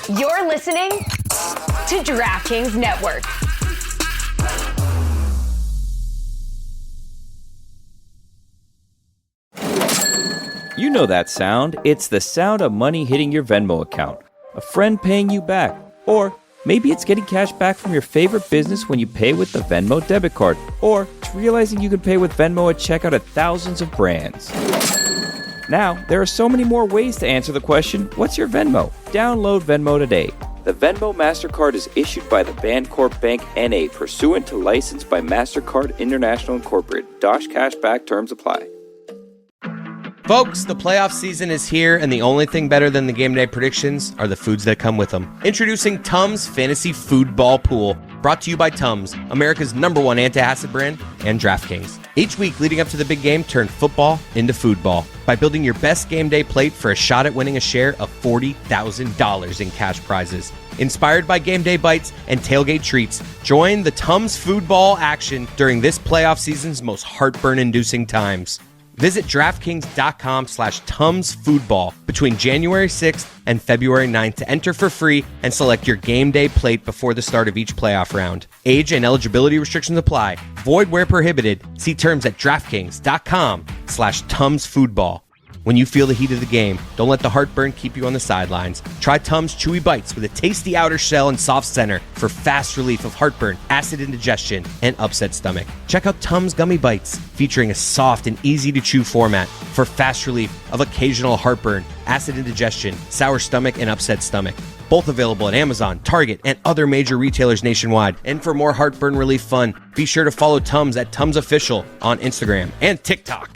You're listening to DraftKings Network. You know that sound. It's the sound of money hitting your Venmo account, a friend paying you back, or maybe it's getting cash back from your favorite business when you pay with the Venmo debit card, or it's realizing you can pay with Venmo at checkout at thousands of brands. Now, there are so many more ways to answer the question, what's your Venmo? Download Venmo today. The Venmo MasterCard is issued by the Bancorp Bank N.A. pursuant to license by MasterCard International Incorporated. Dosh Cashback terms apply. Folks, the playoff season is here, and the only thing better than the game day predictions are the foods that come with them. Introducing Tums Fantasy Foodball Pool, brought to you by Tums, America's #1 antacid brand, and DraftKings. Each week leading up to the big game, turn football into foodball by building your best game day plate for a shot at winning a share of $40,000 in cash prizes. Inspired by game day bites and tailgate treats, join the Tums Foodball action during this playoff season's most heartburn-inducing times. Visit DraftKings.com/TumsFoodball between January 6th and February 9th to enter for free and select your game day plate before the start of each playoff round. Age and eligibility restrictions apply. Void where prohibited. See terms at DraftKings.com/TumsFoodball. When you feel the heat of the game, don't let the heartburn keep you on the sidelines. Try Tums Chewy Bites with a tasty outer shell and soft center for fast relief of heartburn, acid indigestion, and upset stomach. Check out Tums Gummy Bites, featuring a soft and easy-to-chew format for fast relief of occasional heartburn, acid indigestion, sour stomach, and upset stomach. Both available at Amazon, Target, and other major retailers nationwide. And for more heartburn relief fun, be sure to follow Tums at Tums Official on Instagram and TikTok.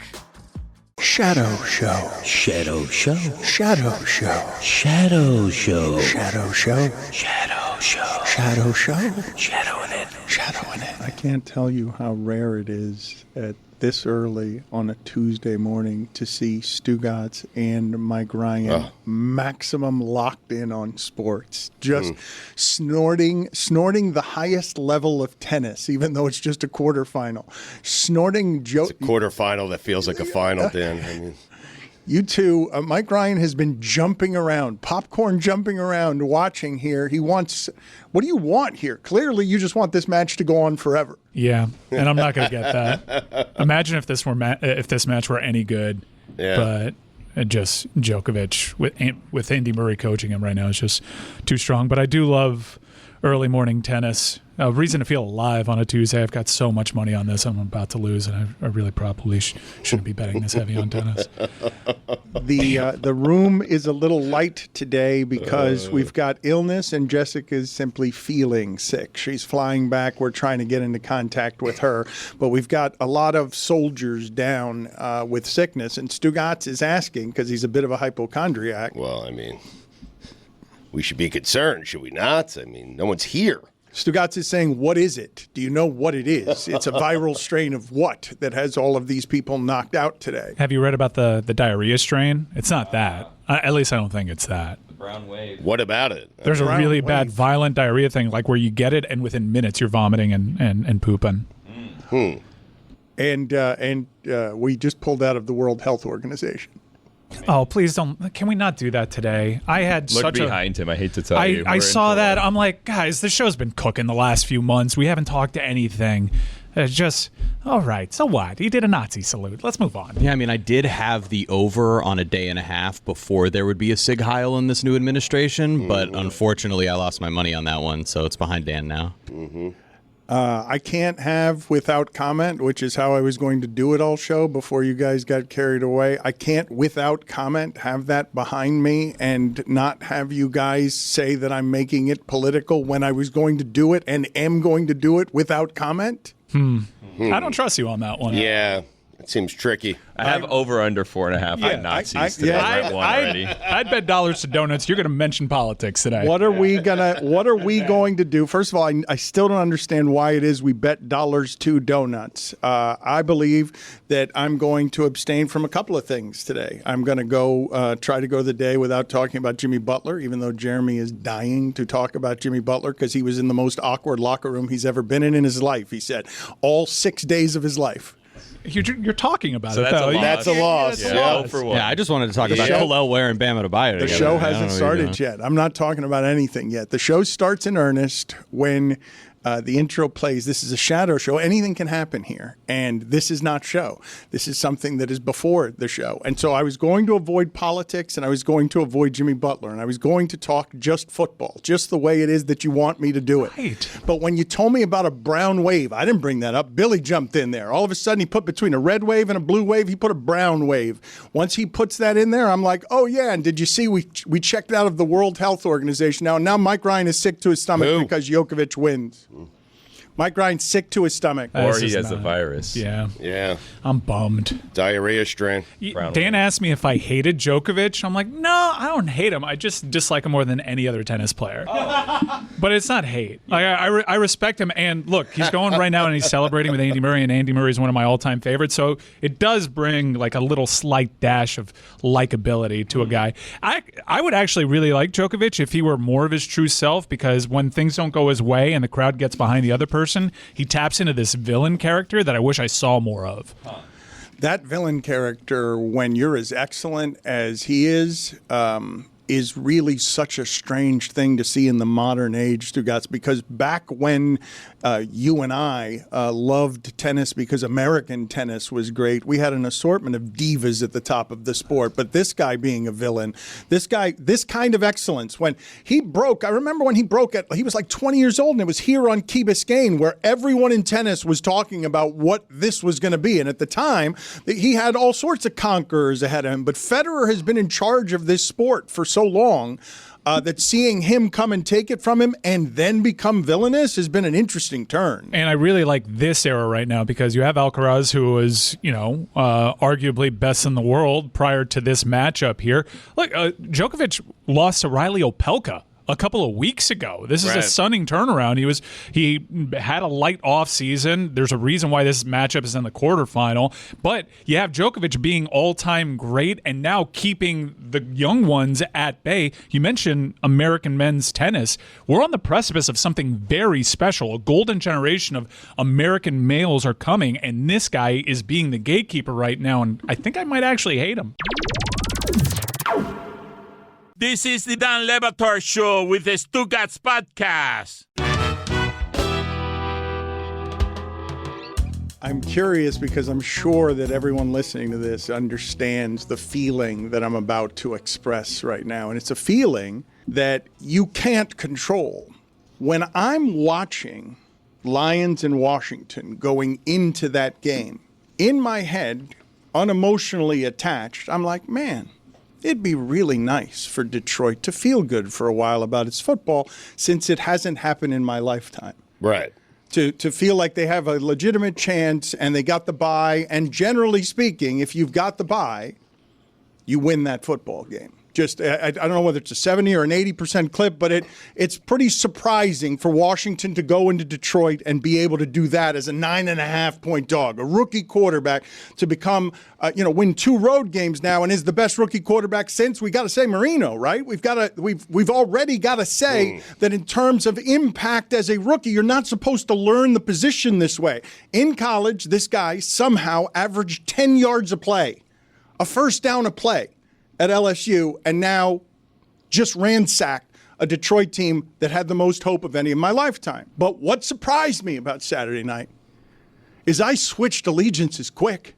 Shadow Show. Shadow Show. Shadow Show. Shadow Show. Shadow Show. Shadow Show. Shadow Show. Shadow in it. Shadow in it. I can't tell you how rare it is at this early on a Tuesday morning to see Stugotz and Mike Ryan maximum locked in on sports, just snorting the highest level of tennis, even though it's just a quarterfinal. Snorting It's a quarterfinal that feels like a final, Dan. I mean, you two, Mike Ryan has been jumping around, popcorn jumping around, watching here. He wants, what do you want here? Clearly, you just want this match to go on forever. Yeah, and I'm not going to get that. Imagine if this match were any good, but just Djokovic with Andy Murray coaching him right now is just too strong. But I do love early morning tennis. A reason to feel alive on a Tuesday. I've got so much money on this I'm about to lose, and I really probably shouldn't be betting this heavy on tennis. The room is a little light today because we've got illness, and Jessica's simply feeling sick. She's flying back. We're trying to get into contact with her, but we've got a lot of soldiers down with sickness, and Stugotz is asking, because he's a bit of a hypochondriac. well, I mean, we should be concerned, should we not? I mean, no one's here. Stugotz is saying, what is it? Do you know what it is? It's a viral strain of what that has all of these people knocked out today? Have you read about the diarrhea strain? It's not that. At least I don't think it's that. The brown wave. What about it? There's a really bad violent diarrhea thing, like where you get it and within minutes you're vomiting and pooping. And we just pulled out of the World Health Organization. Oh, please don't. Can we not do that today? I had Look such behind him. I hate to tell you. I saw that. I'm like, guys, the show's been cooking the last few months. We haven't talked to anything. It's just, all right, so what? He did a Nazi salute. Let's move on. Yeah, I mean, I did have the over on a day and a half before there would be a Sig Heil in this new administration, but unfortunately I lost my money on that one, so it's behind Dan now. I can't have without comment, which is how I was going to do it all show before you guys got carried away. I can't without comment have that behind me and not have you guys say that I'm making it political when I was going to do it and am going to do it without comment. I don't trust you on that one. Yeah, it seems tricky. I have over under 4.5 on Nazis today. I won already. I'd bet dollars to donuts. You're going to mention politics today. What are we going to do? First of all, I still don't understand why it is we bet dollars to donuts. I believe that I'm going to abstain from a couple of things today. I'm going to go try to go the day without talking about Jimmy Butler, even though Jeremy is dying to talk about Jimmy Butler because he was in the most awkward locker room he's ever been in his life, he said, all 6 days of his life. You're talking about So it. that's a though. loss. That's a loss. that's a Yeah. loss. For one. Yeah, I just wanted to talk about show- Khalil Ware and Bam Adebayo The together. show I don't know hasn't what you're started doing. yet. I'm not talking about anything yet. The show starts in earnest when the intro plays. This is a shadow show. Anything can happen here. And this is not show. This is something that is before the show. And so I was going to avoid politics, and I was going to avoid Jimmy Butler, and I was going to talk just football, just the way it is that you want me to do it. Right. But when you told me about a brown wave, I didn't bring that up. Billy jumped in there. All of a sudden, he put between a red wave and a blue wave, he put a brown wave. Once he puts that in there, I'm like, oh, yeah. And did you see we checked out of the World Health Organization now Mike Ryan is sick to his stomach Who? because Djokovic wins. Mike Ryan's sick to his stomach. Or This he is has the not- virus. Yeah, Yeah. I'm bummed. Diarrhea strain. Dan asked me if I hated Djokovic. I'm like, no, I don't hate him. I just dislike him more than any other tennis player. But it's not hate. Like, I respect him. And look, he's going right now and he's celebrating with Andy Murray, and Andy Murray is one of my all-time favorites. So it does bring like a little slight dash of likability to a guy. I would actually really like Djokovic if he were more of his true self, because when things don't go his way and the crowd gets behind the other person, he taps into this villain character that I wish I saw more of. That villain character, when you're as excellent as he is really such a strange thing to see in the modern age, Stugotz, because back when you and I loved tennis because American tennis was great, we had an assortment of divas at the top of the sport. But this guy being a villain, this kind of excellence, when he broke, I remember when he broke it, he was like 20 years old, and it was here on Key Biscayne where everyone in tennis was talking about what this was going to be. And at the time, he had all sorts of conquerors ahead of him. But Federer has been in charge of this sport for so long that seeing him come and take it from him and then become villainous has been an interesting turn. And I really like this era right now because you have Alcaraz, who was, arguably best in the world prior to this matchup here. Look, Djokovic lost to Riley Opelka a couple of weeks ago. This is a stunning turnaround. He had a light off season. There's a reason why this matchup is in the quarterfinal. But you have Djokovic being all-time great and now keeping the young ones at bay. You mentioned American men's tennis. We're on the precipice of something very special. A golden generation of American males are coming, and this guy is being the gatekeeper right now, and I think I might actually hate him. This is the Dan Le Batard Show with the Stugotz podcast. I'm curious because I'm sure that everyone listening to this understands the feeling that I'm about to express right now. And it's a feeling that you can't control. When I'm watching Lions in Washington going into that game, in my head, unemotionally attached, I'm like, man, it'd be really nice for Detroit to feel good for a while about its football since it hasn't happened in my lifetime. Right. To feel like they have a legitimate chance and they got the bye. And generally speaking, if you've got the bye, you win that football game. Just, I don't know whether it's a 70 or an 80% clip, but it's pretty surprising for Washington to go into Detroit and be able to do that as a 9.5-point dog, a rookie quarterback to become, win 2 road games now and is the best rookie quarterback since, we got to say, Marino, right? We've already got to say that in terms of impact as a rookie, you're not supposed to learn the position this way. In college, this guy somehow averaged 10 yards a play, a first down a play at LSU, and now just ransacked a Detroit team that had the most hope of any in my lifetime. But what surprised me about Saturday night is I switched allegiances quick,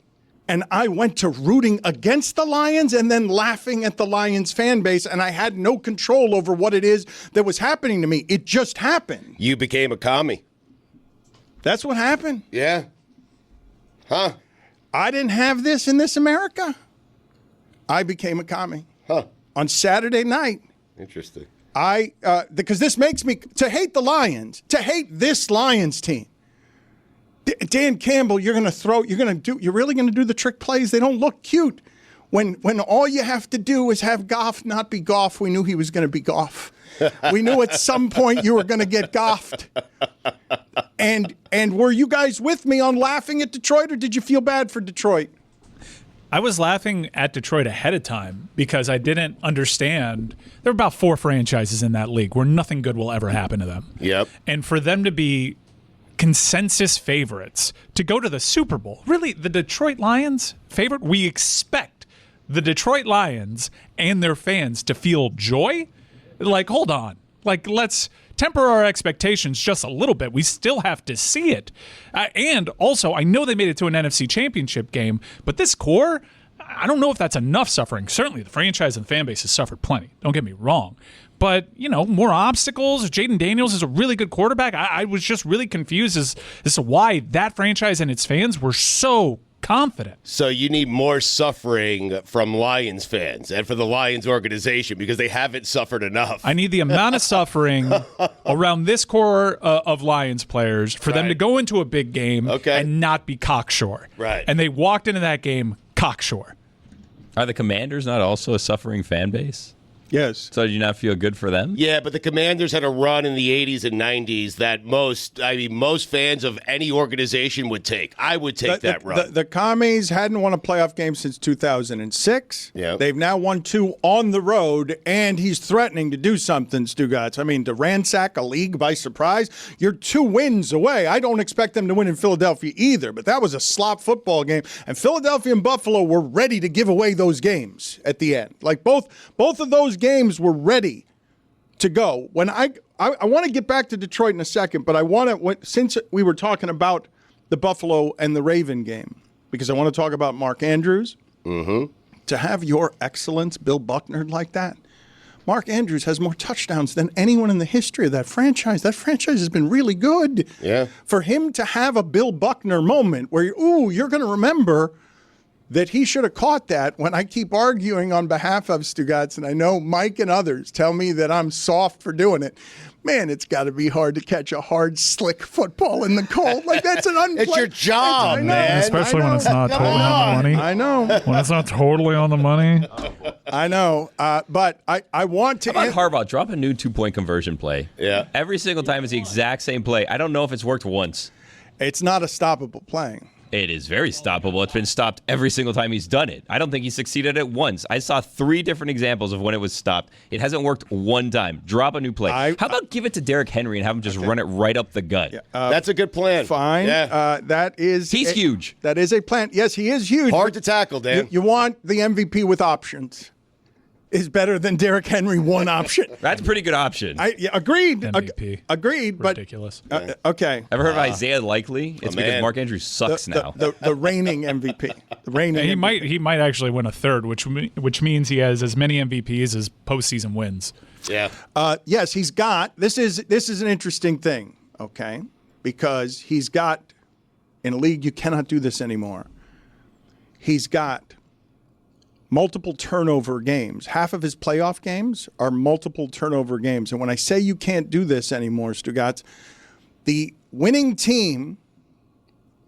and I went to rooting against the Lions and then laughing at the Lions fan base, and I had no control over what it is that was happening to me. It just happened. You became a commie. That's what happened. Yeah. Huh. I didn't have this in this America. I became a commie. Huh. On Saturday night. Interesting. Because this makes me, to hate the Lions, to hate this Lions team. Dan Campbell, you're really going to do the trick plays? They don't look cute. When all you have to do is have Goff not be Goff, we knew he was going to be Goff. We knew at some point you were going to get Goffed. And were you guys with me on laughing at Detroit, or did you feel bad for Detroit? I was laughing at Detroit ahead of time because I didn't understand. There are about 4 franchises in that league where nothing good will ever happen to them. Yep. And for them to be consensus favorites to go to the Super Bowl. Really, the Detroit Lions favorite? We expect the Detroit Lions and their fans to feel joy? Like, hold on. Like, let's temper our expectations just a little bit. We still have to see it. And also, I know they made it to an NFC Championship game, but this core, I don't know if that's enough suffering. Certainly, the franchise and the fan base has suffered plenty. Don't get me wrong. But, more obstacles. Jayden Daniels is a really good quarterback. I was just really confused as to why that franchise and its fans were so confident. So you need more suffering from Lions fans and for the Lions organization because they haven't suffered enough. I need the amount of suffering around this core of Lions players for them to go into a big game and not be cocksure. Right. And they walked into that game cocksure. Are the Commanders not also a suffering fan base? Yes. So do you not feel good for them? Yeah, but the Commanders had a run in the 80s and 90s that most fans of any organization would take. I would take that run. The Commies hadn't won a playoff game since 2006. Yeah. They've now won 2 on the road, and he's threatening to do something, Stugotz. I mean, to ransack a league by surprise, you're 2 wins away. I don't expect them to win in Philadelphia either, but that was a slop football game, and Philadelphia and Buffalo were ready to give away those games at the end. Like, both of those games were ready to go. When I want to get back to Detroit in a second, but I want to, since we were talking about the Buffalo and the Raven game, because I want to talk about Mark Andrews. Mm-hmm. To have your excellence, Bill Buckner, like that. Mark Andrews has more touchdowns than anyone in the history of that franchise. That franchise has been really good. Yeah. For him to have a Bill Buckner moment where, you're going to remember that he should have caught that, when I keep arguing on behalf of Stugotz, and I know Mike and others tell me that I'm soft for doing it. Man, it's got to be hard to catch a hard, slick football in the cold. Like, that's an unplayed. It's your job, man. Especially when it's not totally on the money. I know. When it's not totally on the money. I know. But I want to. How about Harbaugh? Drop a new 2-point conversion play. Yeah. Every single time is the exact same play. I don't know if it's worked once. It's not a stoppable play. It is very stoppable. It's been stopped every single time he's done it. I don't think he succeeded at once. I saw 3 different examples of when it was stopped. It hasn't worked one time. Drop a new play. How about give it to Derrick Henry and have him just run it right up the gut? Yeah, that's a good plan. Fine. Yeah. He's huge. That is a plan. Yes, he is huge. Hard to tackle, Dan. You want the MVP with options. Is better than Derrick Henry one option. That's a pretty good option. Agreed. MVP. Agreed. Ridiculous. But okay. Ever heard of Isaiah Likely? It's because Mark Andrews sucks now. The reigning MVP. The reigning. He might actually win a third, which means he has as many MVPs as postseason wins. Yeah. Yes, he's got. This is an interesting thing. Okay, because he's got, in a league you cannot do this anymore. He's got multiple turnover games. Half of his playoff games are multiple turnover games. And when I say you can't do this anymore, Stugotz, the winning team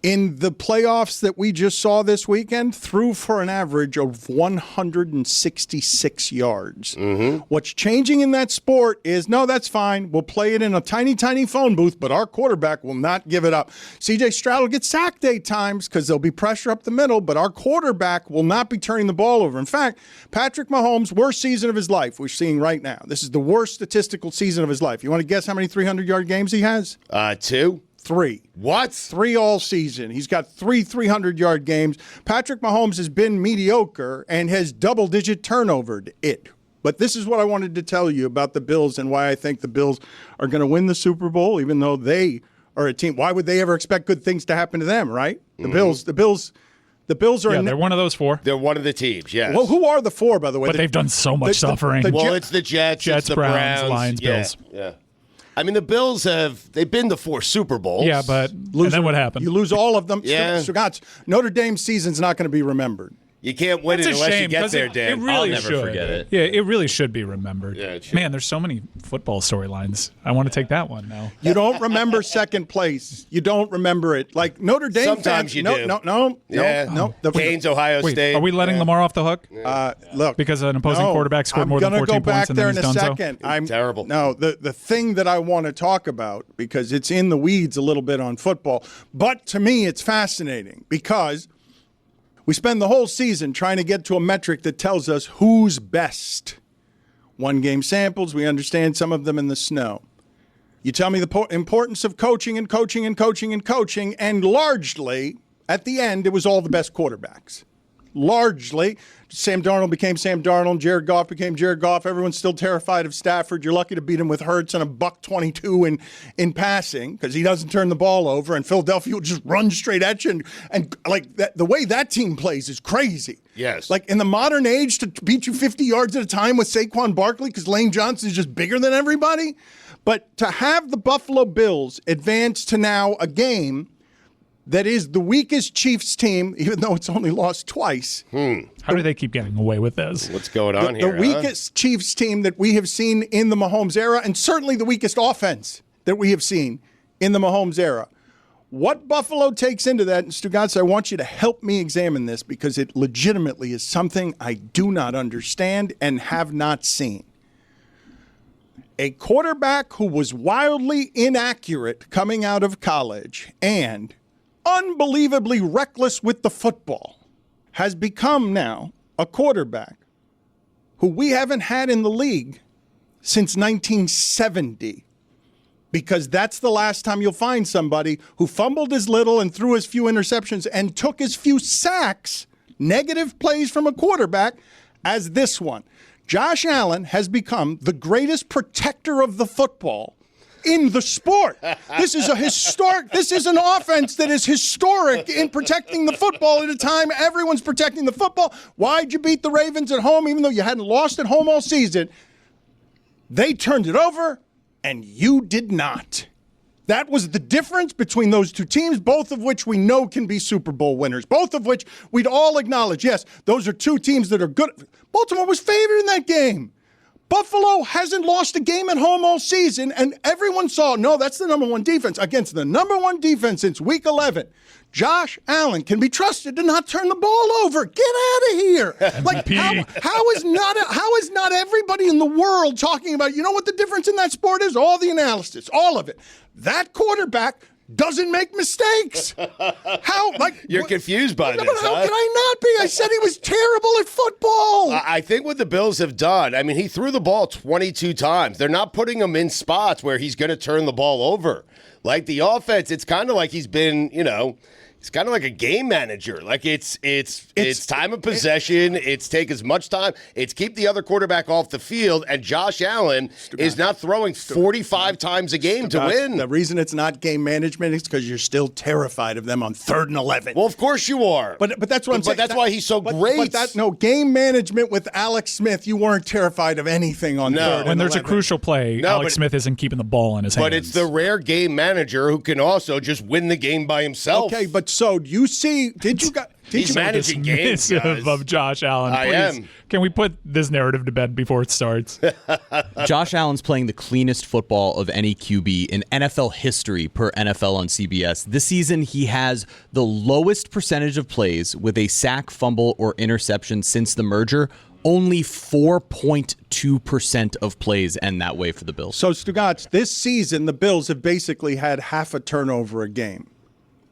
in the playoffs that we just saw this weekend threw for an average of 166 yards. Mm-hmm. What's changing in that sport is, no, that's fine. We'll play it in a tiny, tiny phone booth, but our quarterback will not give it up. C.J. Stroud will get sacked 8 times because there'll be pressure up the middle, but our quarterback will not be turning the ball over. In fact, Patrick Mahomes' worst season of his life we're seeing right now. This is the worst statistical season of his life. You want to guess how many 300-yard games he has? 2. 3. What? 3 all season. He's got 3 300-yard games. Patrick Mahomes has been mediocre and has double-digit turnovered it. But this is what I wanted to tell you about the Bills and why I think the Bills are going to win the Super Bowl, even though they are a team. Why would they ever expect good things to happen to them, right? The Bills are. Yeah, they're one of those 4. They're one of the teams. Yes. Well, who are the 4, by the way? But they've done so much suffering. It's the Jets, it's the Browns, Browns, Lions, Bills. Yeah. I mean, the Bills they've been to 4 Super Bowls. Yeah, but and then what happened? You lose all of them. Yeah. Stugotz, Notre Dame's season's not going to be remembered. You can't win it unless you get there, Dan. It really I'll never should. forget it. Yeah, it really should be remembered. Yeah, it should. Man, there's so many football storylines. I want to take that one now. You don't remember second place. You don't remember it. Like Notre Dame Sometimes fans, you no, do. No. Canes, Ohio Wait, State. are we letting Lamar off the hook? Look, because an opposing quarterback scored more than 14 points and then he's done so? I'm going to go back there in a second. I'm terrible. No, the thing that I want to talk about, because it's in the weeds a little bit on football, but to me it's fascinating because we spend the whole season trying to get to a metric that tells us who's best. 1-game samples, we understand some of them in the snow. You tell me the importance of coaching and coaching and coaching and coaching, and largely, at the end, it was all the best quarterbacks. Largely, Sam Darnold became Sam Darnold, Jared Goff became Jared Goff. Everyone's still terrified of Stafford. You're lucky to beat him with Hurts and a $122 in passing because he doesn't turn the ball over, and Philadelphia will just run straight at you. And like that, the way that team plays is crazy. Yes. Like in the modern age, to beat you 50 yards at a time with Saquon Barkley because Lane Johnson is just bigger than everybody. But to have the Buffalo Bills advance to now a game that is the weakest Chiefs team, even though it's only lost twice. How do they keep getting away with this? What's going on here? The weakest Chiefs team that we have seen in the Mahomes era, and certainly the weakest offense that we have seen in the Mahomes era. What Buffalo takes into that, and Stugotz, I want you to help me examine this because it legitimately is something I do not understand and have not seen. A quarterback who was wildly inaccurate coming out of college and unbelievably reckless with the football has become now a quarterback who we haven't had in the league since 1970, because that's the last time you'll find somebody who fumbled as little and threw as few interceptions and took as few sacks, negative plays from a quarterback, as this one. Josh Allen has become the greatest protector of the football in the sport. This is an offense that is historic in protecting the football at a time everyone's protecting the football. Why'd you beat the Ravens at home even though you hadn't lost at home all season? They turned it over, and you did not. That was the difference between those two teams, both of which we know can be Super Bowl winners, both of which we'd all acknowledge, yes, those are two teams that are good. Baltimore was favored in that game. Buffalo hasn't lost a game at home all season, and everyone saw, no, that's the number one defense. Against the number one defense since week 11, Josh Allen can be trusted to not turn the ball over. Get out of here. Like, how is not everybody in the world talking about, you know what the difference in that sport is? All the analysis, all of it. That quarterback doesn't make mistakes. You're confused by this. How can I not be? I said he was terrible at football. I think what the Bills have done, I mean, he threw the ball 22 times. They're not putting him in spots where he's going to turn the ball over. Like the offense, it's kind of like he's been, it's kind of like a game manager. Like it's time of possession. It's take as much time. It's keep the other quarterback off the field. And Josh Allen is not throwing 45 times a game to win. The reason it's not game management is because you're still terrified of them on 3rd and 11. Well, of course you are. But that's what I'm saying. But that's why he's so great. Game management with Alex Smith, you weren't terrified of anything on 3rd and 11. When there's a crucial play, Alex Smith isn't keeping the ball in his hands. But it's the rare game manager who can also just win the game by himself. Okay, but so you see, he's managing games, guys. Of Josh Allen. I Please, am. Can we put this narrative to bed before it starts? Josh Allen's playing the cleanest football of any QB in NFL history per NFL on CBS. This season, he has the lowest percentage of plays with a sack, fumble, or interception since the merger. Only 4.2% of plays end that way for the Bills. So, Stugotz, this season, the Bills have basically had half a turnover a game.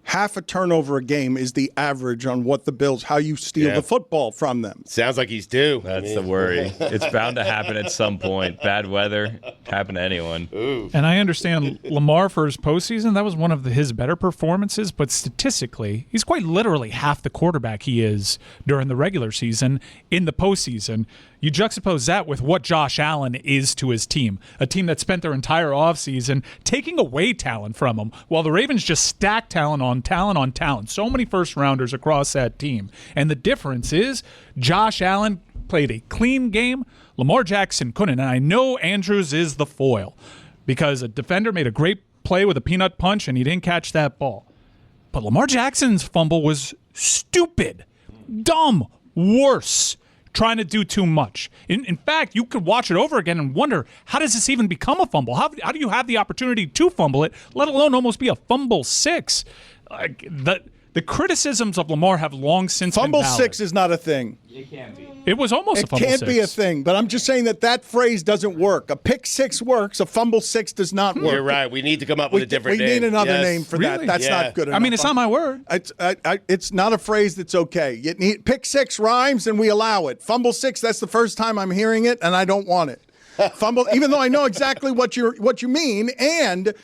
Half a turnover a game is the average on what the Bills, how you steal the football from them. Sounds like he's due. That's the worry. It's bound to happen at some point. Bad weather, happen to anyone. Ooh. And I understand Lamar for his postseason, that was one of his better performances, but statistically, he's quite literally half the quarterback he is during the regular season. In the postseason, you juxtapose that with what Josh Allen is to his team, a team that spent their entire offseason taking away talent from him, while the Ravens just stacked talent on talent on talent. So many first-rounders across that team. And the difference is Josh Allen played a clean game. Lamar Jackson couldn't. And I know Andrews is the foil because a defender made a great play with a peanut punch and he didn't catch that ball. But Lamar Jackson's fumble was stupid, dumb, worse. Trying to do too much. In fact, you could watch it over again and wonder, how does this even become a fumble? How do you have the opportunity to fumble it, let alone almost be a fumble 6? Like the criticisms of Lamar have long since fumble been valid. 6 is not a thing. It can't be. It was almost a fumble 6. It can't be a thing, but I'm just saying that phrase doesn't work. A pick 6 works, a fumble 6 does not work. You're right. We need to come up with a different name. We need another name for Really? that. That's not good enough. I mean, it's not my word. It's not a phrase that's okay. You need pick 6 rhymes and we allow it. Fumble 6, that's the first time I'm hearing it, and I don't want it. Fumble, even though I know exactly what you mean, and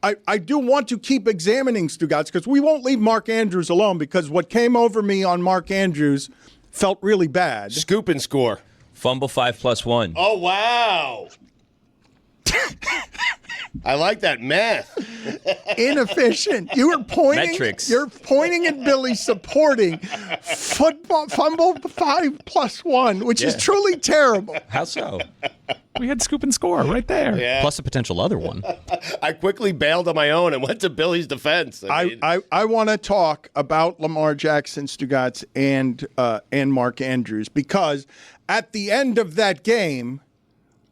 I do want to keep examining Stugotz because we won't leave Mark Andrews alone because what came over me on Mark Andrews felt really bad. Scoop and score. Fumble 5+1. Oh, wow. I like that math. Inefficient. You were pointing. Metrics. You're pointing at Billy supporting fumble 5+1, which is truly terrible. How so? We had scoop and score right there. Yeah. Plus a potential other one. I quickly bailed on my own and went to Billy's defense. I want to talk about Lamar Jackson, Stugotz, and Mark Andrews because at the end of that game,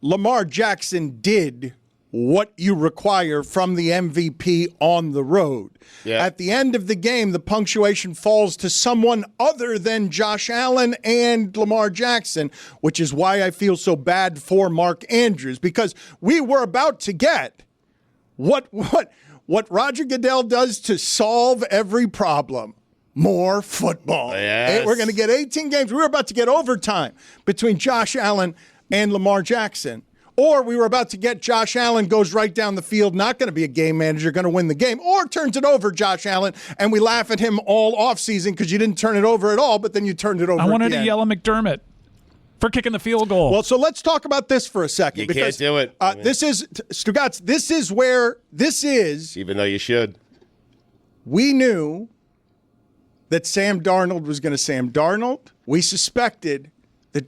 Lamar Jackson did what you require from the MVP on the road. Yeah. At the end of the game, the punctuation falls to someone other than Josh Allen and Lamar Jackson, which is why I feel so bad for Mark Andrews, because we were about to get what Roger Goodell does to solve every problem. More football. Yes. We're going to get 18 games. We were about to get overtime between Josh Allen and Lamar Jackson. Or we were about to get Josh Allen goes right down the field, not going to be a game manager, going to win the game, or turns it over, Josh Allen, and we laugh at him all offseason because you didn't turn it over at all, but then you turned it over. I wanted to yell at McDermott for kicking the field goal. Well, so let's talk about this for a second. You can't do it. This is, Stugotz, this is where this is. Even though you should. We knew that Sam Darnold was going to Sam Darnold. We suspected that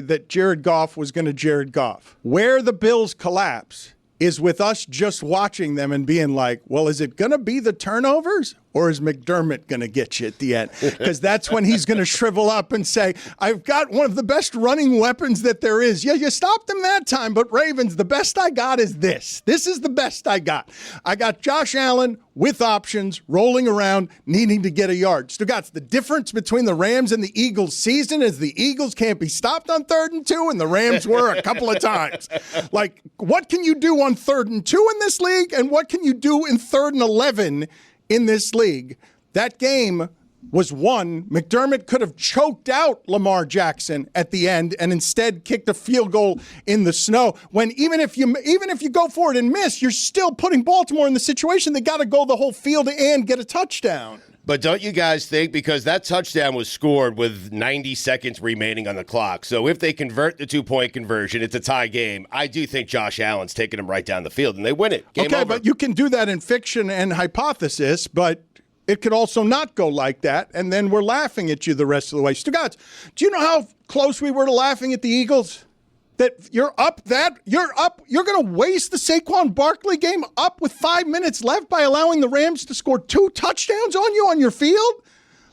that Jared Goff was going to Jared Goff. Where the Bills collapse is with us just watching them and being like, well, is it going to be the turnovers or is McDermott going to get you at the end? Because that's when he's going to shrivel up and say, I've got one of the best running weapons that there is. Yeah, you stopped him that time, but Ravens, the best I got is this. This is the best I got. I got Josh Allen with options, rolling around, needing to get a yard. Stugotz, the difference between the Rams and the Eagles season is the Eagles can't be stopped on 3rd and 2, and the Rams were a couple of times. Like, what can you do on 3rd and 2 in this league, and what can you do in 3rd and 11 in this league? That game was won. McDermott could have choked out Lamar Jackson at the end and instead kicked a field goal in the snow. When even if you go for it and miss, you're still putting Baltimore in the situation they got to go the whole field and get a touchdown. But don't you guys think, because that touchdown was scored with 90 seconds remaining on the clock, so if they convert the 2-point conversion, it's a tie game. I do think Josh Allen's taking them right down the field, and they win it. Game over. But you can do that in fiction and hypothesis, but it could also not go like that, and then we're laughing at you the rest of the way. Stugotz, do you know how close we were to laughing at the Eagles? That you're going to waste the Saquon Barkley game up with 5 minutes left by allowing the Rams to score 2 touchdowns on you on your field?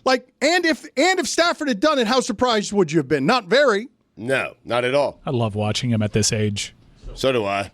Like, and if Stafford had done it, how surprised would you have been? Not very. No, not at all. I love watching him at this age. So do I.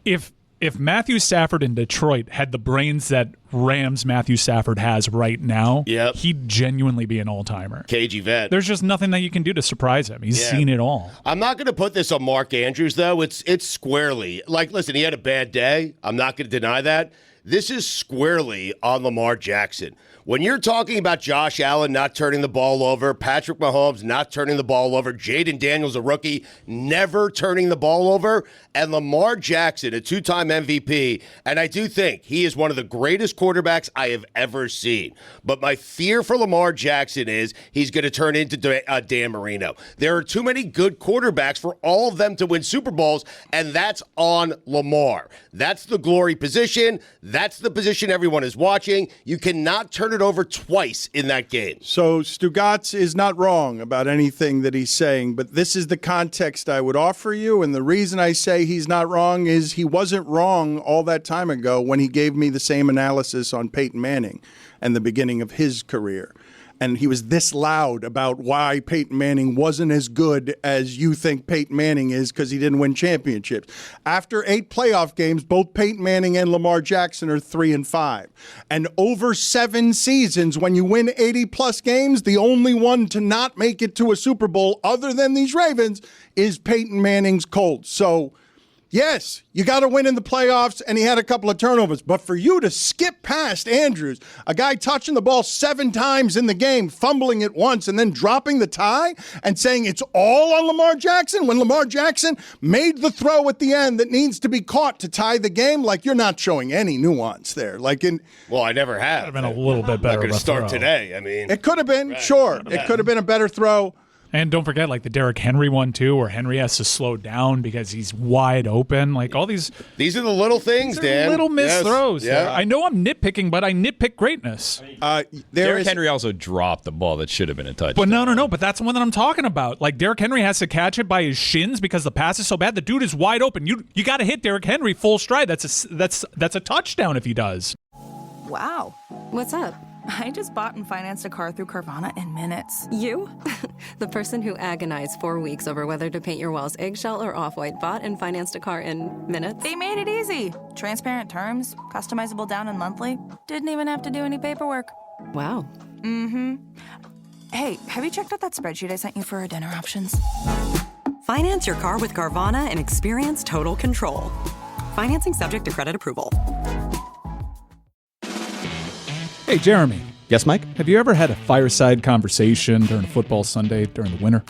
If Matthew Stafford in Detroit had the brains that Rams Matthew Stafford has right now, he'd genuinely be an all-timer. Cagey vet. There's just nothing that you can do to surprise him. He's seen it all. I'm not going to put this on Mark Andrews, though. It's squarely. Like, listen, he had a bad day. I'm not going to deny that. This is squarely on Lamar Jackson. When you're talking about Josh Allen not turning the ball over, Patrick Mahomes not turning the ball over, Jayden Daniels, a rookie, never turning the ball over, and Lamar Jackson, a 2-time MVP, and I do think he is one of the greatest quarterbacks I have ever seen. But my fear for Lamar Jackson is he's going to turn into Dan Marino. There are too many good quarterbacks for all of them to win Super Bowls, and that's on Lamar. That's the glory position. That's the position everyone is watching. You cannot turn it over twice in that game. So Stugotz is not wrong about anything that he's saying, but this is the context I would offer you, and the reason I say he's not wrong is he wasn't wrong all that time ago when he gave me the same analysis on Peyton Manning and the beginning of his career. And he was this loud about why Peyton Manning wasn't as good as you think Peyton Manning is because he didn't win championships. After 8 playoff games, both Peyton Manning and Lamar Jackson are 3-5. And over 7 seasons, when you win 80-plus games, the only one to not make it to a Super Bowl other than these Ravens is Peyton Manning's Colts. So Yes, you got to win in the playoffs, and he had a couple of turnovers. But for you to skip past Andrews, a guy touching the ball 7 times in the game, fumbling it once, and then dropping the tie and saying it's all on Lamar Jackson when Lamar Jackson made the throw at the end that needs to be caught to tie the game, like you're not showing any nuance there. Well, I never have. Could have been a little bit better. Not going to start throw. today. I mean, it could have been, sure. It could have been a better throw. And don't forget, like the Derrick Henry one too, where Henry has to slow down because he's wide open. Like all these are the little things, Dan. Little missed throws. Yeah. I know I'm nitpicking, but I nitpick greatness. Derrick Henry also dropped the ball that should have been a touchdown. But no. But that's the one that I'm talking about. Like Derrick Henry has to catch it by his shins because the pass is so bad. The dude is wide open. You got to hit Derrick Henry full stride. That's a touchdown if he does. Wow. What's up? I just bought and financed a car through Carvana in minutes. You? The person who agonized 4 weeks over whether to paint your walls eggshell or off-white bought and financed a car in minutes? They made it easy. Transparent terms, customizable down and monthly. Didn't even have to do any paperwork. Wow. Mm-hmm. Hey, have you checked out that spreadsheet I sent you for our dinner options? Finance your car with Carvana and experience total control. Financing subject to credit approval. Hey, Jeremy. Yes, Mike? Have you ever had a fireside conversation during a football Sunday during the winter?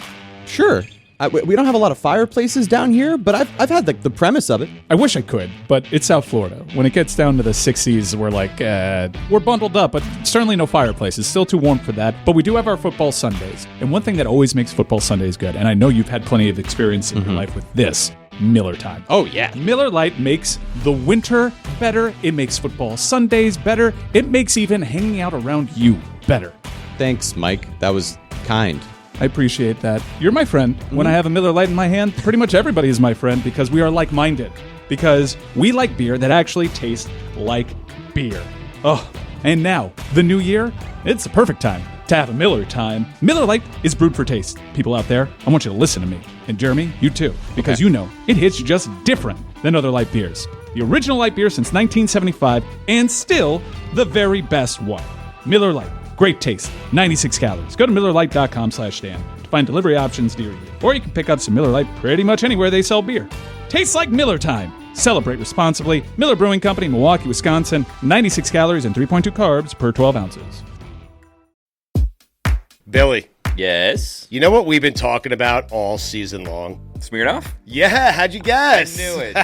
Sure. We don't have a lot of fireplaces down here, but I've had the premise of it. I wish I could, but it's South Florida. When it gets down to the 60s, we're like, we're bundled up, but certainly no fireplaces. Still too warm for that. But we do have our football Sundays. And one thing that always makes football Sundays good, and I know you've had plenty of experience in your life with this, Miller time. Oh, yeah. Miller Lite makes the winter better. It makes football Sundays better. It makes even hanging out around you better. Thanks, Mike. That was kind. I appreciate that. You're my friend. When I have a Miller Lite in my hand, pretty much everybody is my friend because we are like-minded. Because we like beer that actually tastes like beer. Oh, and now, the new year, it's the perfect time to have a Miller time. Miller Lite is brewed for taste. People out there, I want you to listen to me. And Jeremy, you too. Because you know, it hits just different than other light beers. The original light beer since 1975, and still the very best one. Miller Lite. Great taste, 96 calories. Go to MillerLite.com/Dan to find delivery options near you. Or you can pick up some Miller Lite pretty much anywhere they sell beer. Tastes like Miller time. Celebrate responsibly. Miller Brewing Company, Milwaukee, Wisconsin. 96 calories and 3.2 carbs per 12 ounces. Billy. Yes? You know what we've been talking about all season long? Smirnoff? Yeah, how'd you guess? I knew it.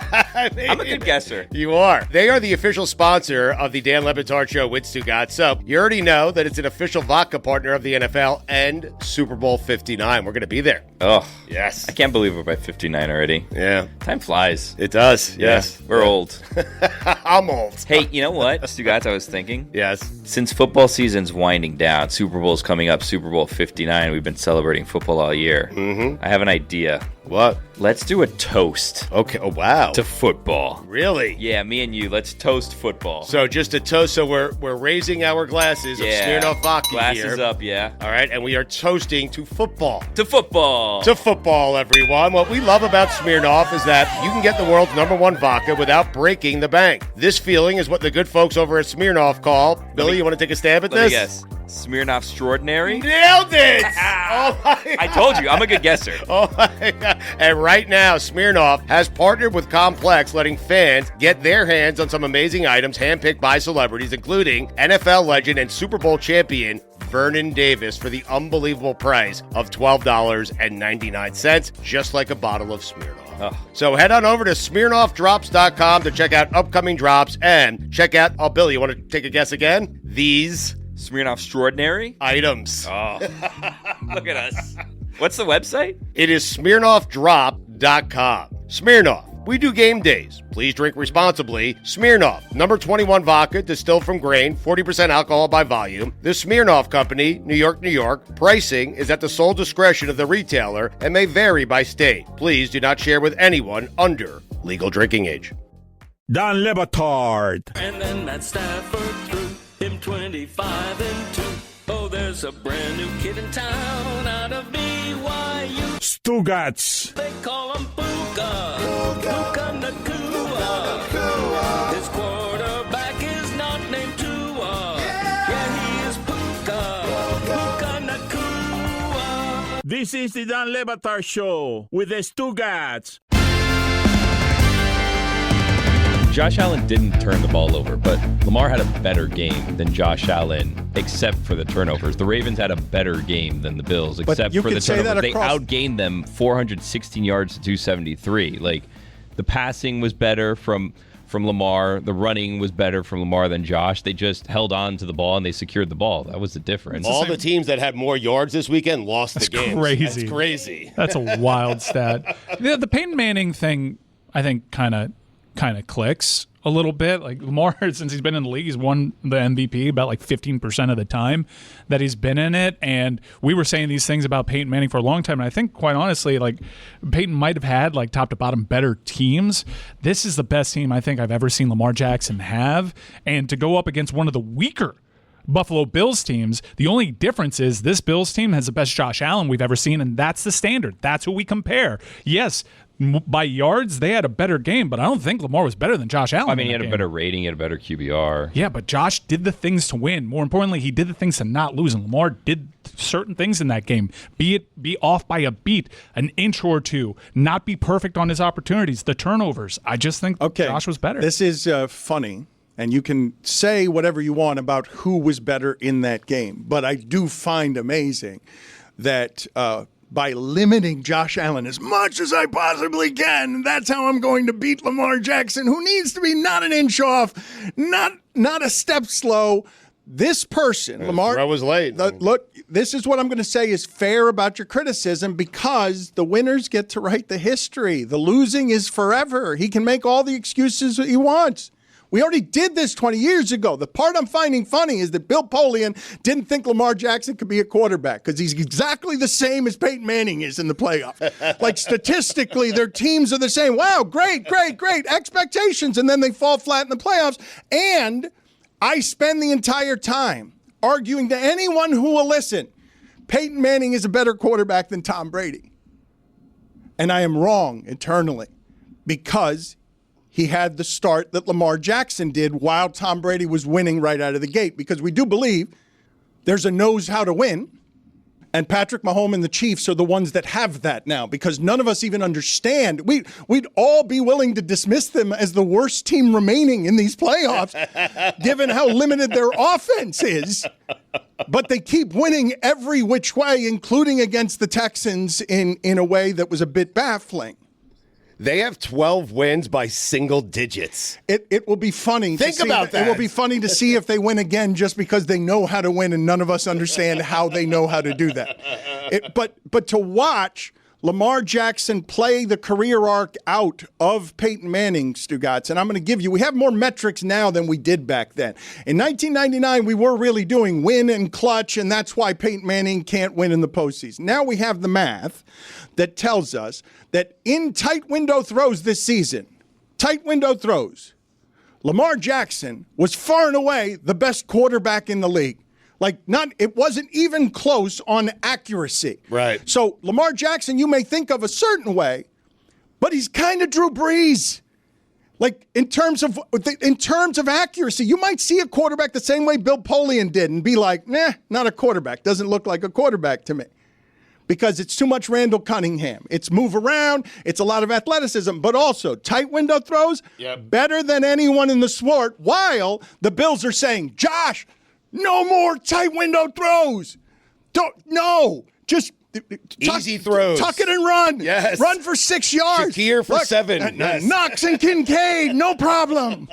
I'm a good guesser. You are. They are the official sponsor of the Dan Le Batard Show with Stugotz. So you already know that it's an official vodka partner of the NFL and Super Bowl 59. We're going to be there. Oh. Yes. I can't believe we're by 59 already. Yeah. Time flies. It does. Yes. We're old. I'm old. Hey, you know what, Stugotz, I was thinking? Yes. Since football season's winding down, Super Bowl's coming up, Super Bowl 59. We've been celebrating football all year. Mm-hmm. I have an idea. What? Let's do a toast. Okay. Oh, wow. To football. Really? Yeah, me and you. Let's toast football. So just a toast. So we're raising our glasses of Smirnoff vodka Glasses here. up, yeah. All right. And we are toasting to football. To football. To football, everyone. What we love about Smirnoff is that you can get the world's #1 vodka without breaking the bank. This feeling is what the good folks over at Smirnoff call. Billy, you want to take a stab at this? Let me guess. Smirnoff Extraordinary? Nailed it! Oh my I told you, I'm a good guesser. Oh my God. And right now, Smirnoff has partnered with Complex, letting fans get their hands on some amazing items handpicked by celebrities, including NFL legend and Super Bowl champion Vernon Davis for the unbelievable price of $12.99, just like a bottle of Smirnoff. Oh. So head on over to SmirnoffDrops.com to check out upcoming drops and check out, oh, Billy, you want to take a guess again? These Smirnoff Extraordinary items. Oh, look at us. What's the website? It is SmirnoffDrop.com. Smirnoff. We do game days. Please drink responsibly. Smirnoff, number 21 vodka, distilled from grain, 40% alcohol by volume. The Smirnoff Company, New York, New York. Pricing is at the sole discretion of the retailer and may vary by state. Please do not share with anyone under legal drinking age. Dan Le Batard. And then Matt Stafford threw him 25 and 2. Oh, there's a brand new kid in town out of BYU. Stugotz. They call him Puka. Puka Nakua. His quarterback is not named Tua. Yeah, he is Puka. Puka Nakua. This is the Dan Le Batard Show with the Stugotz. Josh Allen didn't turn the ball over, but Lamar had a better game than Josh Allen, except for the turnovers. The Ravens had a better game than the Bills, except for the turnovers. They outgained them 416 yards to 273. Like, the passing was better from Lamar. The running was better from Lamar than Josh. They just held on to the ball and they secured the ball. That was the difference. All the teams that had more yards this weekend lost the game. Crazy. That's crazy. That's a wild stat. The Peyton Manning thing, I think, kind of clicks a little bit. Like, Lamar, since he's been in the league, he's won the MVP about like 15% of the time that he's been in it. And we were saying these things about Peyton Manning for a long time. And I think, quite honestly, like, Peyton might have had like top to bottom better teams. This is the best team I think I've ever seen Lamar Jackson have. And to go up against one of the weaker Buffalo Bills teams, the only difference is this Bills team has the best Josh Allen we've ever seen, and that's the standard. That's who we compare. Yes, by yards, they had a better game, but I don't think Lamar was better than Josh Allen. I mean, he had a better rating, he had a better QBR. Yeah, but Josh did the things to win. More importantly, he did the things to not lose, and Lamar did certain things in that game. Be off by a beat, an inch or two, not be perfect on his opportunities, the turnovers. I just think Josh was better. This is funny, and you can say whatever you want about who was better in that game, but I do find amazing that by limiting Josh Allen as much as I possibly can, that's how I'm going to beat Lamar Jackson, who needs to be not an inch off, not a step slow. This person, Lamar, I was late. Look, this is what I'm going to say is fair about your criticism, because the winners get to write the history. The losing is forever. He can make all the excuses that he wants. We already did this 20 years ago. The part I'm finding funny is that Bill Polian didn't think Lamar Jackson could be a quarterback because he's exactly the same as Peyton Manning is in the playoffs. Like, statistically, their teams are the same. Wow, great expectations, and then they fall flat in the playoffs. And I spend the entire time arguing to anyone who will listen, Peyton Manning is a better quarterback than Tom Brady. And I am wrong internally, because he had the start that Lamar Jackson did while Tom Brady was winning right out of the gate, because we do believe there's a knows how to win, and Patrick Mahomes and the Chiefs are the ones that have that now, because none of us even understand. We'd all be willing to dismiss them as the worst team remaining in these playoffs, given how limited their offense is. But they keep winning every which way, including against the Texans in a way that was a bit baffling. They have 12 wins by single digits. It will be funny. Think about that. It will be funny to see if they win again, just because they know how to win and none of us understand how they know how to do that. But to watch Lamar Jackson play the career arc out of Peyton Manning, Stugotz, and I'm going to give you, we have more metrics now than we did back then. In 1999, we were really doing win and clutch, and that's why Peyton Manning can't win in the postseason. Now we have the math that tells us that in tight window throws this season, Lamar Jackson was far and away the best quarterback in the league. It wasn't even close on accuracy. Right. So Lamar Jackson, you may think of a certain way, but he's kind of Drew Brees. Like, in terms of accuracy, you might see a quarterback the same way Bill Polian did and be like, nah, not a quarterback. Doesn't look like a quarterback to me. Because it's too much Randall Cunningham. It's move around. It's a lot of athleticism, but also tight window throws, better than anyone in the sport, while the Bills are saying, Josh, no more tight window throws. Just easy throws. Tuck it and run. Yes. Run for 6 yards. Shakir for 7. Yes. Knox and Kincaid, no problem.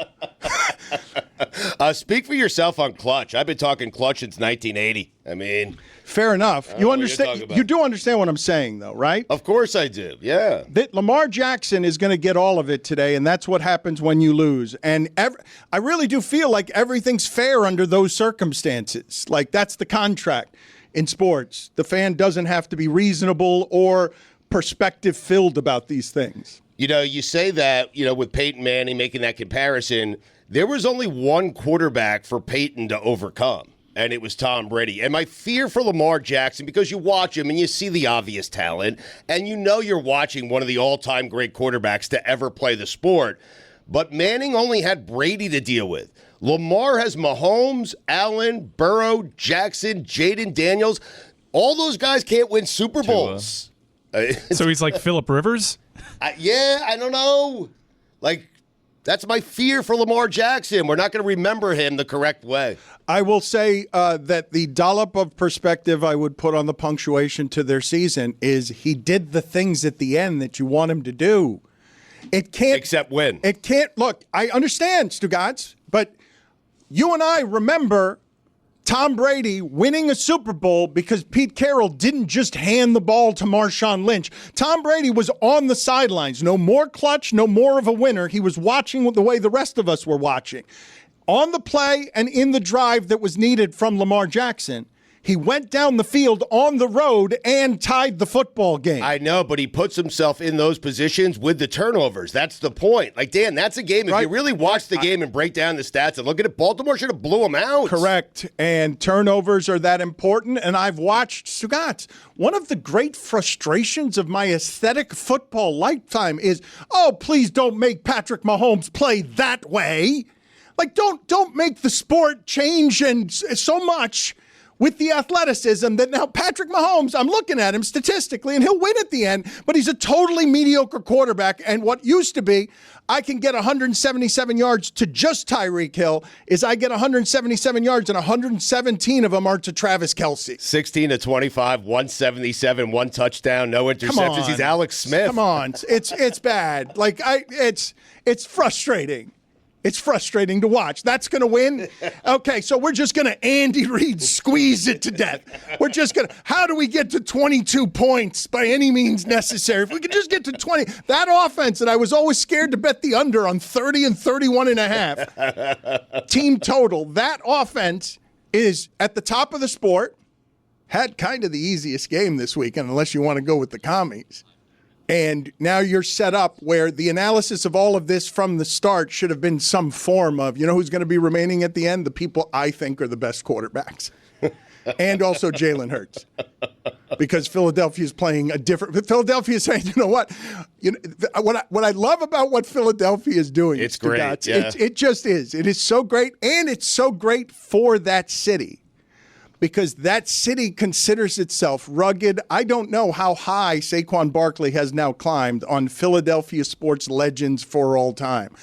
Speak for yourself on clutch. I've been talking clutch since 1980. I mean, fair enough. You understand? You do understand what I'm saying, though, right? Of course I do. Yeah. That Lamar Jackson is going to get all of it today, and that's what happens when you lose. And I really do feel like everything's fair under those circumstances. Like, that's the contract in sports. The fan doesn't have to be reasonable or perspective-filled about these things. You know, you say that, with Peyton Manning making that comparison, there was only one quarterback for Peyton to overcome, and it was Tom Brady. And my fear for Lamar Jackson, because you watch him and you see the obvious talent, and you're watching one of the all-time great quarterbacks to ever play the sport, but Manning only had Brady to deal with. Lamar has Mahomes, Allen, Burrow, Jackson, Jayden Daniels. All those guys can't win Super Bowls. So he's like Phillip Rivers? I don't know. Like, That's my fear for Lamar Jackson. We're not going to remember him the correct way. I will say that the dollop of perspective I would put on the punctuation to their season is he did the things at the end that you want him to do. It can't. Except win. It can't. Look, I understand, Stugotz, but you and I remember Tom Brady winning a Super Bowl because Pete Carroll didn't just hand the ball to Marshawn Lynch. Tom Brady was on the sidelines. No more clutch, no more of a winner. He was watching the way the rest of us were watching. On the play and in the drive that was needed from Lamar Jackson, he went down the field on the road and tied the football game. I know, but he puts himself in those positions with the turnovers. That's the point. Like, Dan, that's a game. If you really watch the game and break down the stats and look at it, Baltimore should have blew him out. Correct. And turnovers are that important. And I've watched Stugotz. One of the great frustrations of my aesthetic football lifetime is, oh, please don't make Patrick Mahomes play that way. Like, don't make the sport change and so much with the athleticism that now Patrick Mahomes, I'm looking at him statistically, and he'll win at the end, but he's a totally mediocre quarterback. And what used to be, I can get 177 yards to just Tyreek Hill, is I get 177 yards and 117 of them are to Travis Kelce. 16 to 25, 177, one touchdown, no interceptions. He's Alex Smith. Come on. It's bad. Like, it's frustrating. It's frustrating to watch. That's going to win? Okay, so we're just going to Andy Reid squeeze it to death. We're just going to, how do we get to 22 points by any means necessary? If we could just get to 20. That offense, and I was always scared to bet the under on 30 and 31 and a half. Team total. That offense is at the top of the sport. Had kind of the easiest game this weekend, unless you want to go with the commies. And now you're set up where the analysis of all of this from the start should have been some form of, you know who's going to be remaining at the end? The people I think are the best quarterbacks. And also Jalen Hurts. Because Philadelphia is playing a different – Philadelphia is saying, you know what? What I love about what Philadelphia is doing. It's great. Yeah. It just is. It is so great, and it's so great for that city. Because that city considers itself rugged. I don't know how high Saquon Barkley has now climbed on Philadelphia sports legends for all time.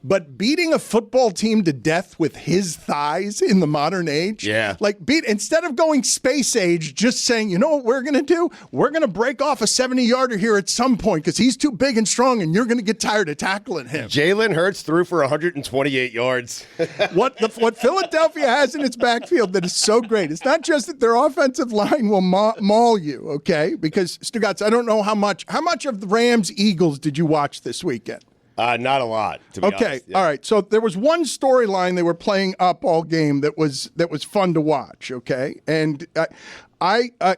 But beating a football team to death with his thighs in the modern age, instead of going space age, just saying, you know what we're going to do? We're going to break off a 70-yarder here at some point because he's too big and strong and you're going to get tired of tackling him. Jalen Hurts threw for 128 yards. What Philadelphia has in its backfield that is so great. It's not just that their offensive line will maul you, okay? Because, Stugotz, I don't know how much of the Rams-Eagles did you watch this weekend? Not a lot, to be honest. All right. So there was one storyline they were playing up all game that was fun to watch, okay? And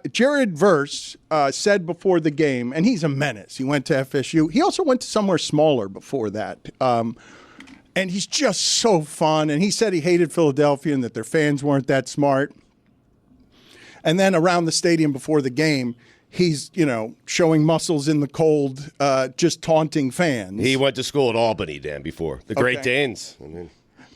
Jared Verse said before the game, and he's a menace. He went to FSU. He also went to somewhere smaller before that. And he's just so fun. And he said he hated Philadelphia and that their fans weren't that smart. And then around the stadium before the game, he's, showing muscles in the cold, just taunting fans. He went to school at Albany, Dan, before. The Great Danes.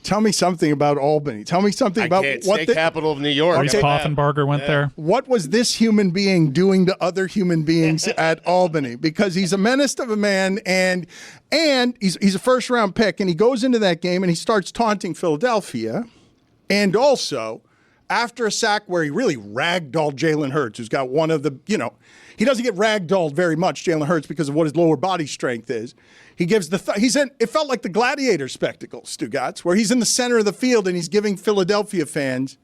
Tell me something about Albany. Tell me something about what the capital of New York. Reese Poffenbarger went there. What was this human being doing to other human beings at Albany? Because he's a menace of a man, and he's a first-round pick, and he goes into that game and he starts taunting Philadelphia, and also after a sack where he really ragdolled Jalen Hurts, who's got one of the, he doesn't get ragdolled very much, Jalen Hurts, because of what his lower body strength is. He gives it felt like the gladiator spectacle, Stugotz, where he's in the center of the field and he's giving Philadelphia fans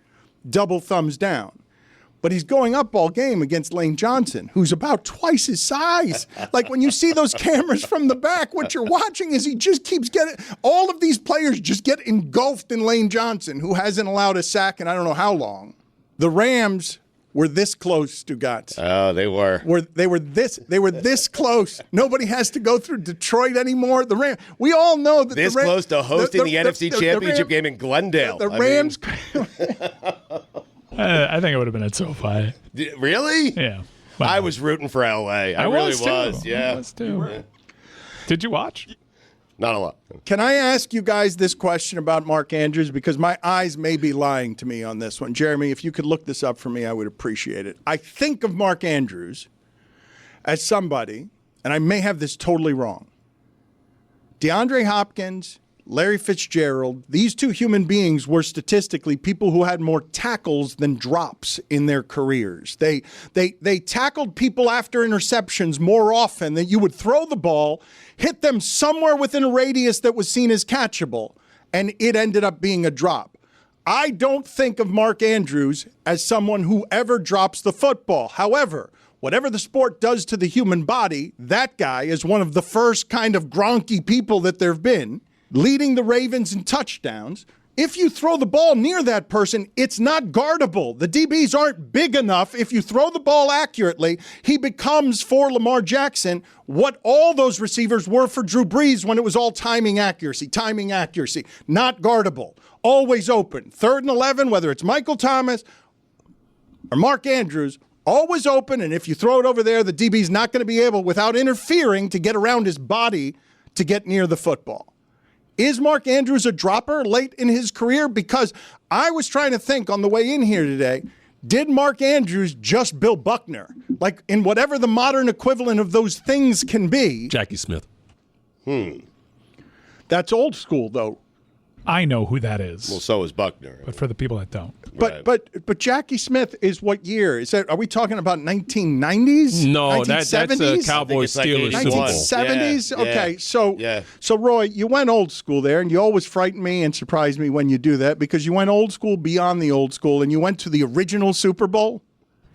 double thumbs down. But he's going up all game against Lane Johnson, who's about twice his size. Like when you see those cameras from the back, what you're watching is he just keeps all of these players just get engulfed in Lane Johnson, who hasn't allowed a sack in I don't know how long. The Rams were this close, Stugotz. Oh, they were. They were this close. Nobody has to go through Detroit anymore. The Rams. We all know that this close to hosting the NFC Championship game in Glendale. The Rams. I think it would have been at SoFi. Really? Yeah. Wow. I was rooting for LA. I really was. Yeah. I was too. Did you watch? Not a lot. Can I ask you guys this question about Mark Andrews? Because my eyes may be lying to me on this one. Jeremy, if you could look this up for me, I would appreciate it. I think of Mark Andrews as somebody, and I may have this totally wrong. DeAndre Hopkins Larry Fitzgerald, these two human beings were statistically people who had more tackles than drops in their careers. They tackled people after interceptions more often than you would throw the ball, hit them somewhere within a radius that was seen as catchable, and it ended up being a drop. I don't think of Mark Andrews as someone who ever drops the football. However, whatever the sport does to the human body, that guy is one of the first kind of Gronky people that there have been, leading the Ravens in touchdowns. If you throw the ball near that person, it's not guardable. The DBs aren't big enough. If you throw the ball accurately, he becomes, for Lamar Jackson, what all those receivers were for Drew Brees when it was all timing accuracy, not guardable, always open. 3rd and 11, whether it's Michael Thomas or Mark Andrews, always open, and if you throw it over there, the DB's not going to be able, without interfering, to get around his body to get near the football. Is Mark Andrews a dropper late in his career? Because I was trying to think on the way in here today, did Mark Andrews just Bill Buckner? Like, in whatever the modern equivalent of those things can be. Jackie Smith. That's old school, though. I know who that is. Well, so is Buckner. But for the people that don't. But Jackie Smith is what year? Is that? Are we talking about 1990s? No, that's a Cowboys Steelers Super Bowl. 1970s? Yeah, okay, so Roy, you went old school there, and you always frighten me and surprise me when you do that because you went old school beyond the old school, and you went to the original Super Bowl.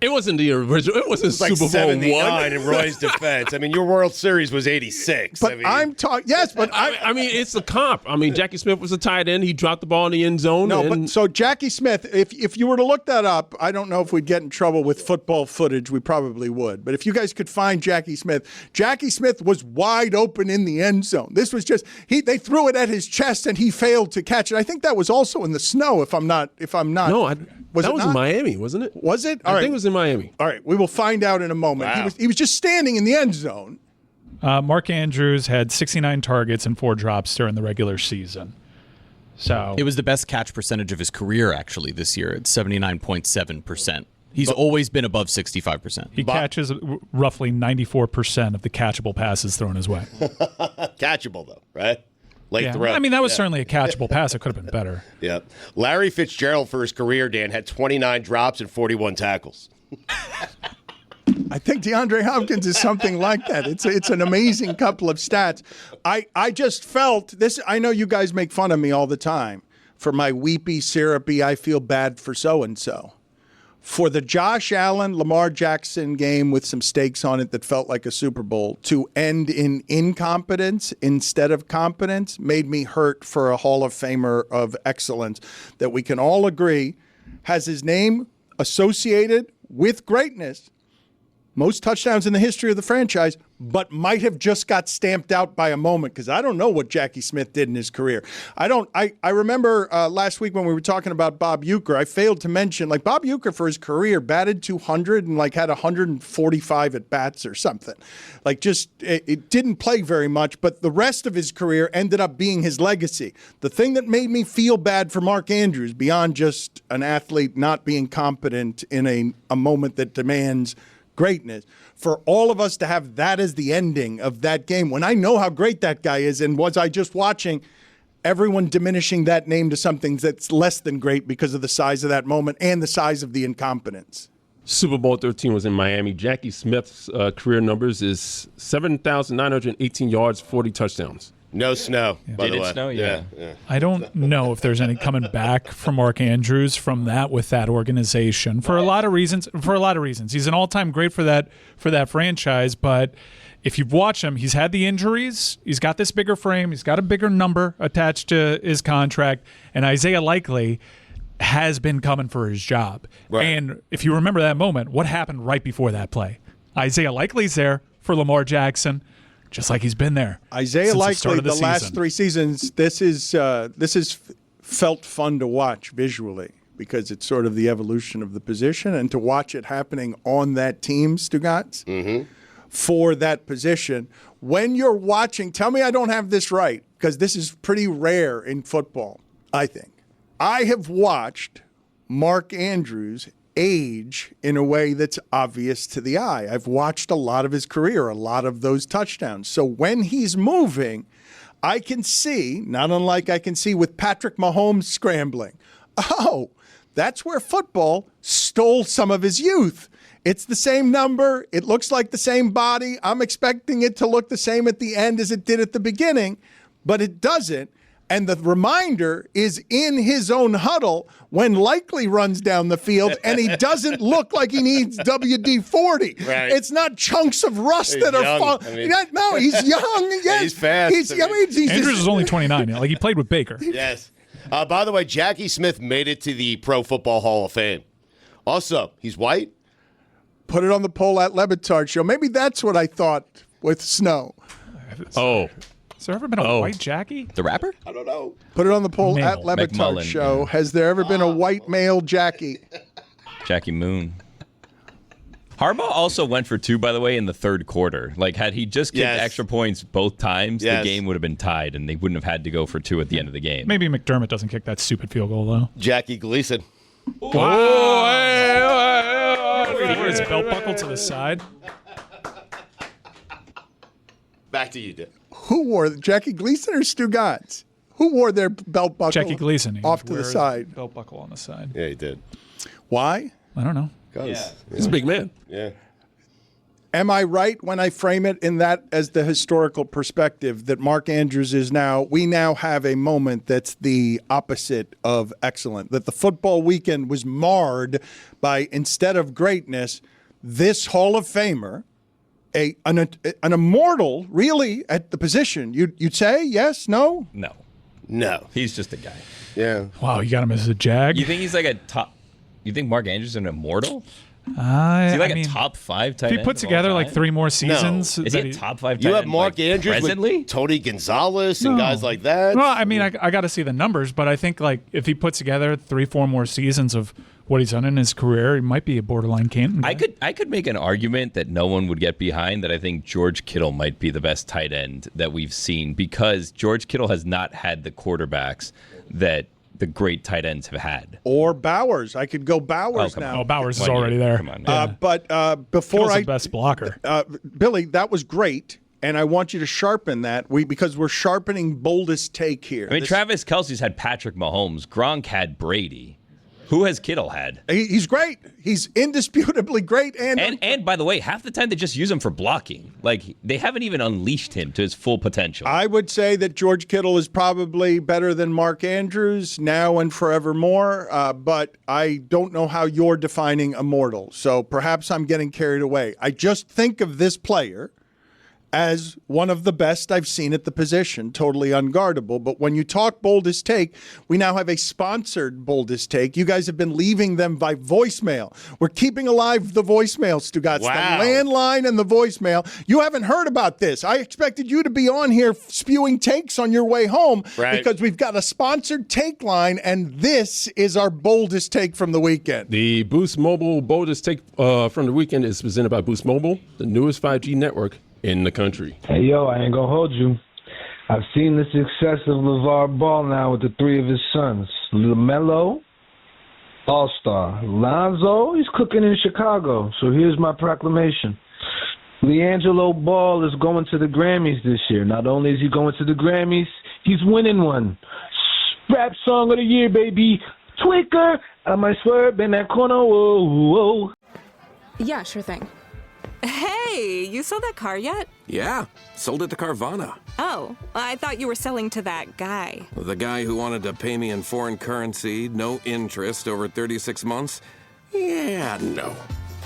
It wasn't the original. It wasn't like Super Bowl 79 1. in Roy's defense. I mean, your World Series was 86. But I'm talking. Yes, but I mean, it's a comp. I mean, Jackie Smith was a tight end. He dropped the ball in the end zone. No, but so Jackie Smith, if you were to look that up, I don't know if we'd get in trouble with football footage. We probably would. But if you guys could find Jackie Smith was wide open in the end zone. This was just they threw it at his chest and he failed to catch it. I think that was also in the snow. If I'm not. No, that was in Miami, wasn't it? Was it? I think it was in Miami. All right, we will find out in a moment. Wow. He was just standing in the end zone. Mark Andrews had 69 targets and 4 drops during the regular season. So it was the best catch percentage of his career, actually, this year at 79.7%. He's always been above 65%. He catches roughly 94% of the catchable passes thrown his way. Catchable, though, right? Yeah. I mean, that was certainly a catchable pass. It could have been better. Yeah. Larry Fitzgerald, for his career, Dan, had 29 drops and 41 tackles. I think DeAndre Hopkins is something like that. It's an amazing couple of stats. I just felt this. I know you guys make fun of me all the time for my weepy, syrupy, I feel bad for so-and-so. For the Josh Allen, Lamar Jackson game with some stakes on it that felt like a Super Bowl to end in incompetence instead of competence made me hurt for a Hall of Famer of excellence that we can all agree has his name associated with greatness, most touchdowns in the history of the franchise, but might have just got stamped out by a moment because I don't know what Jackie Smith did in his career. I remember last week when we were talking about Bob Uecker, I failed to mention, like, Bob Uecker for his career batted 200 and like had 145 at bats or something. Like, just it didn't play very much, but the rest of his career ended up being his legacy. The thing that made me feel bad for Mark Andrews, beyond just an athlete not being competent in a moment that demands greatness, for all of us to have that as the ending of that game, when I know how great that guy is, and was I just watching everyone diminishing that name to something that's less than great because of the size of that moment and the size of the incompetence. Super Bowl 13 was in Miami. Jackie Smith's career numbers is 7,918 yards, 40 touchdowns. No snow, by the way. Did it snow? Yeah. I don't know if there's any coming back from Mark Andrews from that with that organization for a lot of reasons. He's an all-time great for that franchise, but if you've watched him, he's had the injuries. He's got this bigger frame. He's got a bigger number attached to his contract, and Isaiah Likely has been coming for his job. Right. And if you remember that moment, what happened right before that play? Isaiah Likely's there for Lamar Jackson. Just like he's been there. Isaiah Likely, the last 3 seasons, this is felt fun to watch visually because it's sort of the evolution of the position, and to watch it happening on that team, Stugotz, for that position. When you're watching, tell me I don't have this right, because this is pretty rare in football, I think. I have watched Mark Andrews age in a way that's obvious to the eye. I've watched a lot of his career, a lot of those touchdowns. So when he's moving, I can see, not unlike I can see with Patrick Mahomes scrambling. Oh, that's where football stole some of his youth. It's the same number. It looks like the same body. I'm expecting it to look the same at the end as it did at the beginning, but it doesn't. And the reminder is in his own huddle when Likely runs down the field, and he doesn't look like he needs WD-40. Right. It's not chunks of rust that are falling. No, he's young. Yes. He's fast. Andrews is only 29. Like he played with Baker. Yes. By the way, Jackie Smith made it to the Pro Football Hall of Fame. Also, he's white. Put it on the poll at Batard Show. Maybe that's what I thought with Snow. Oh. Has there ever been a white Jackie? The rapper? I don't know. Put it on the poll Male. at Batard McMullen, Show. yeah. Has there ever been a white male Jackie? Jackie Moon. Harbaugh also went for 2, by the way, in the third quarter. Like, had he just kicked extra points both times, the game would have been tied, and they wouldn't have had to go for 2 at the end of the game. Maybe McDermott doesn't kick that stupid field goal, though. Jackie Gleason. Where his belt buckle to the side? Back to you, Dick. Who wore Jackie Gleason or Stugotz? Who wore their belt buckle? Jackie Gleason. Off to the side. Belt buckle on the side. Yeah, he did. Why? I don't know. He's a big man. Yeah. Am I right when I frame it in that as the historical perspective that Mark Andrews is now, we now have a moment that's the opposite of excellent, that the football weekend was marred by, instead of greatness, this Hall of Famer, an immortal, really, at the position. You'd say yes, no? No. He's just a guy. Yeah. Wow, you got him as a Jag? You think he's like a top... You think Mark Andrews is an immortal? Is he a top 5 tight end? If he put together like 3 more seasons... Is he a top 5 tight end? You have Mark Andrews presently? with Tony Gonzalez and guys like that. Well, I mean, I got to see the numbers, but I think like if he puts together 3-4 more seasons of what he's done in his career, he might be a borderline Canton guy. I could make an argument that no one would get behind that I think George Kittle might be the best tight end that we've seen because George Kittle has not had the quarterbacks that the great tight ends have had. Or Bowers. I could go Bowers now. Oh, Bowers is already there. Come on, man. But before Kittle's the best blocker. Billy, that was great. And I want you to sharpen that because we're sharpening boldest take here. I mean, Travis Kelce's had Patrick Mahomes. Gronk had Brady. Who has Kittle had? He's great. He's indisputably great. And by the way, half the time they just use him for blocking. Like, they haven't even unleashed him to his full potential. I would say that George Kittle is probably better than Mark Andrews now and forevermore, but I don't know how you're defining immortal. So perhaps I'm getting carried away. I just think of this player as one of the best I've seen at the position, totally unguardable. But when you talk boldest take, we now have a sponsored boldest take. You guys have been leaving them by voicemail. We're keeping alive the voicemail, Stugotz. Wow. The landline and the voicemail. You haven't heard about this. I expected you to be on here spewing takes on your way home because we've got a sponsored take line, and this is our boldest take from the weekend. The Boost Mobile boldest take from the weekend is presented by Boost Mobile, the newest 5G network in the country. Hey, yo, I ain't gonna hold you. I've seen the success of LeVar Ball now with the 3 of his sons. LaMelo, All-Star. Lonzo, he's cooking in Chicago. So here's my proclamation. LiAngelo Ball is going to the Grammys this year. Not only is he going to the Grammys, he's winning one. Rap Song of the Year, baby. Tweaker, I might swerve in that corner. Whoa, whoa. Yeah, sure thing. Hey, you sold that car yet? Yeah, sold it to Carvana. Oh, I thought you were selling to that guy. The guy who wanted to pay me in foreign currency, no interest, over 36 months? Yeah, no.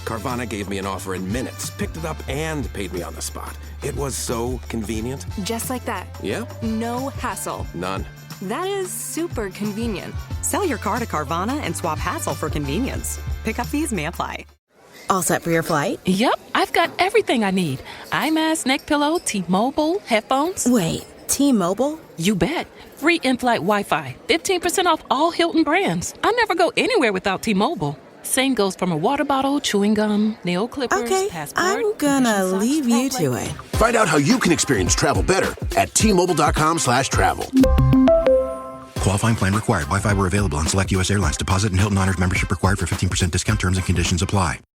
Carvana gave me an offer in minutes, picked it up, and paid me on the spot. It was so convenient. Just like that. Yep. No hassle. None. That is super convenient. Sell your car to Carvana and swap hassle for convenience. Pickup fees may apply. All set for your flight? Yep, I've got everything I need. Eye mask, neck pillow, T-Mobile, headphones. Wait, T-Mobile? You bet. Free in-flight Wi-Fi. 15% off all Hilton brands. I never go anywhere without T-Mobile. Same goes from a water bottle, chewing gum, nail clippers, passport. I'm gonna leave you to it. Find out how you can experience travel better at T-Mobile.com/travel. Qualifying plan required. Wi-Fi were available on select U.S. airlines. Deposit and Hilton Honors membership required for 15% discount. Terms and conditions apply.